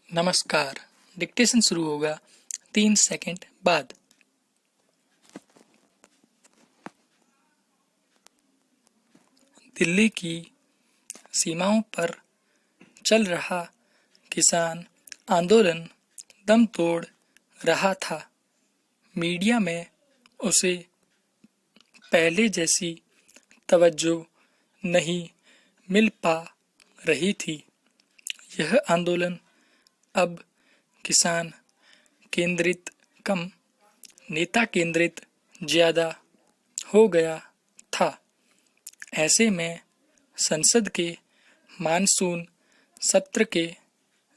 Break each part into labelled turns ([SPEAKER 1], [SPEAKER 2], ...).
[SPEAKER 1] नमस्कार। डिक्टेशन शुरू होगा 3 सेकंड बाद। दिल्ली की सीमाओं पर चल रहा किसान आंदोलन दम तोड़ रहा था। मीडिया में उसे पहले जैसी तवज्जो नहीं मिल पा रही थी। यह आंदोलन अब किसान केंद्रित कम नेता केंद्रित ज्यादा हो गया था। ऐसे में संसद के मानसून सत्र के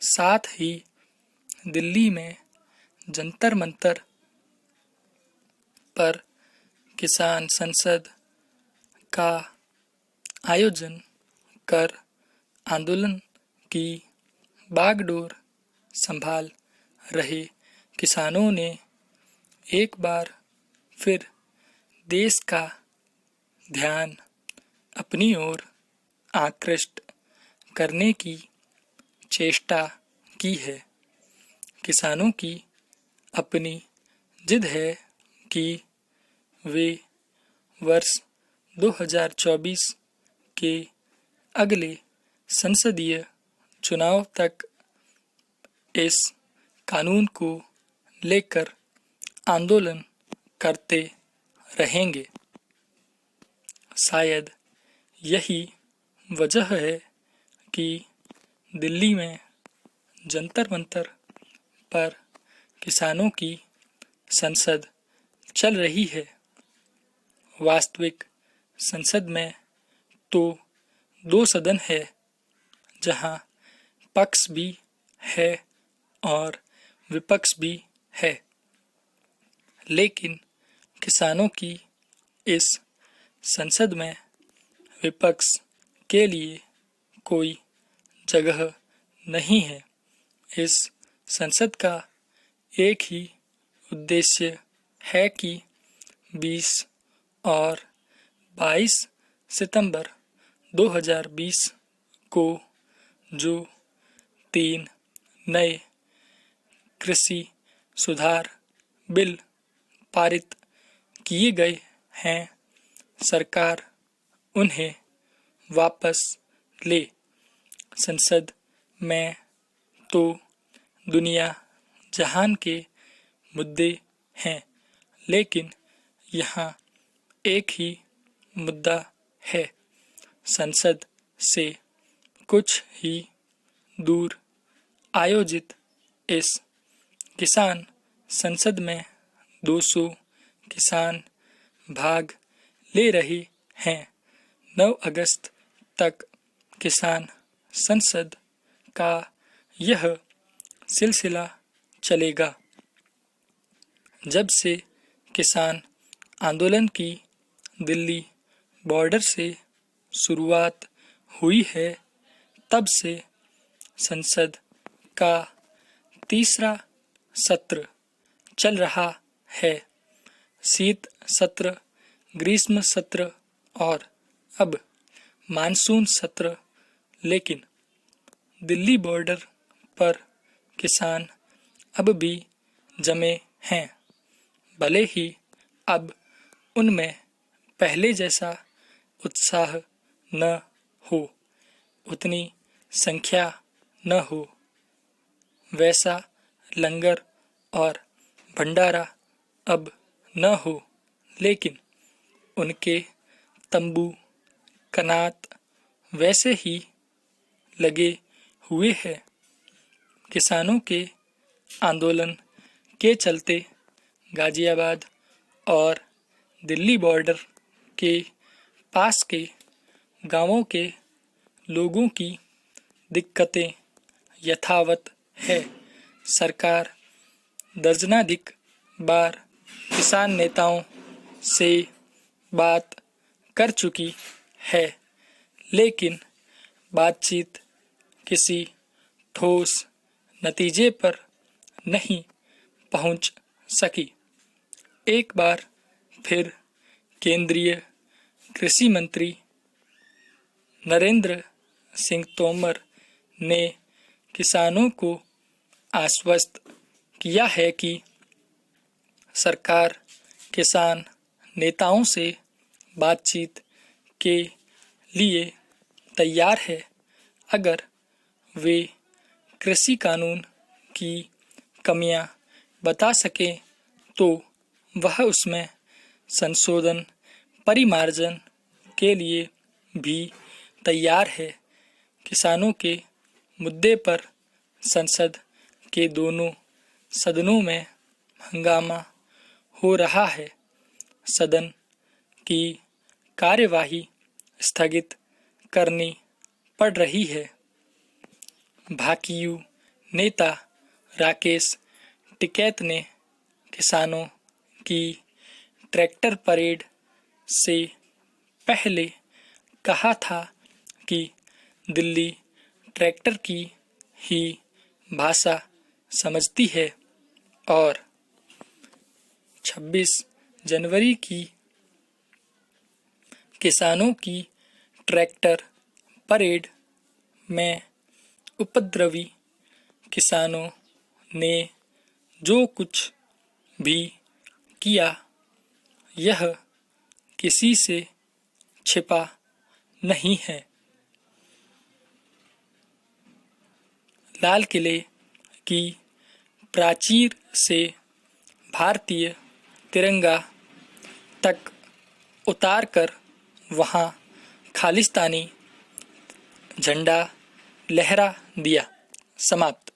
[SPEAKER 1] साथ ही दिल्ली में जंतर मंतर पर किसान संसद का आयोजन कर आंदोलन की बागडोर संभाल रहे किसानों ने एक बार फिर देश का ध्यान अपनी ओर आकृष्ट करने की चेष्टा की है। किसानों की अपनी जिद है कि वे वर्ष 2024 के अगले संसदीय चुनाव तक इस कानून को लेकर आंदोलन करते रहेंगे। शायद यही वजह है कि दिल्ली में जंतर मंतर पर किसानों की संसद चल रही है। वास्तविक संसद में तो 2 सदन है, जहां पक्ष भी है और विपक्ष भी है, लेकिन किसानों की इस संसद में विपक्ष के लिए कोई जगह नहीं है। इस संसद का एक ही उद्देश्य है कि 20 और 22 सितंबर 2020 को जो 3 नए कृषि सुधार बिल पारित किए गए हैं, सरकार उन्हें वापस ले। संसद में तो दुनिया जहान के मुद्दे हैं, लेकिन यहाँ एक ही मुद्दा है। संसद से कुछ ही दूर आयोजित इस किसान संसद में 200 किसान भाग ले रहे हैं। 9 अगस्त तक किसान संसद का यह सिलसिला चलेगा। जब से किसान आंदोलन की दिल्ली बॉर्डर से शुरुआत हुई है, तब से संसद का तीसरा सत्र चल रहा है। शीत सत्र, ग्रीष्म सत्र और अब मानसून सत्र, लेकिन दिल्ली बॉर्डर पर किसान अब भी जमे हैं। भले ही अब उनमें पहले जैसा उत्साह न हो, उतनी संख्या न हो, वैसा लंगर और भंडारा अब न हो, लेकिन उनके तंबू कनात वैसे ही लगे हुए हैं। किसानों के आंदोलन के चलते गाजियाबाद और दिल्ली बॉर्डर के पास के गांवों के लोगों की दिक्कतें यथावत है। सरकार दर्जनाधिक बार किसान नेताओं से बात कर चुकी है, लेकिन बातचीत किसी ठोस नतीजे पर नहीं पहुंच सकी। एक बार फिर केंद्रीय कृषि मंत्री नरेंद्र सिंह तोमर ने किसानों को आश्वस्त किया है कि सरकार किसान नेताओं से बातचीत के लिए तैयार है अगर वे कृषि कानून की कमियां बता सकें तो वह उसमें संशोधन परिमार्जन के लिए भी तैयार है। किसानों के मुद्दे पर संसद के दोनों सदनों में हंगामा हो रहा है। सदन की कार्यवाही स्थगित करनी पड़ रही है। भाकियू नेता राकेश टिकैत ने किसानों की ट्रैक्टर परेड से पहले कहा था कि दिल्ली ट्रैक्टर की ही भाषा समझती है और 26 जनवरी की किसानों की ट्रैक्टर परेड में उपद्रवी किसानों ने जो कुछ भी किया यह किसी से छिपा नहीं है। लाल किले की प्राचीर से भारतीय तिरंगा तक उतारकर वहां खालिस्तानी झंडा लहरा दिया। समाप्त।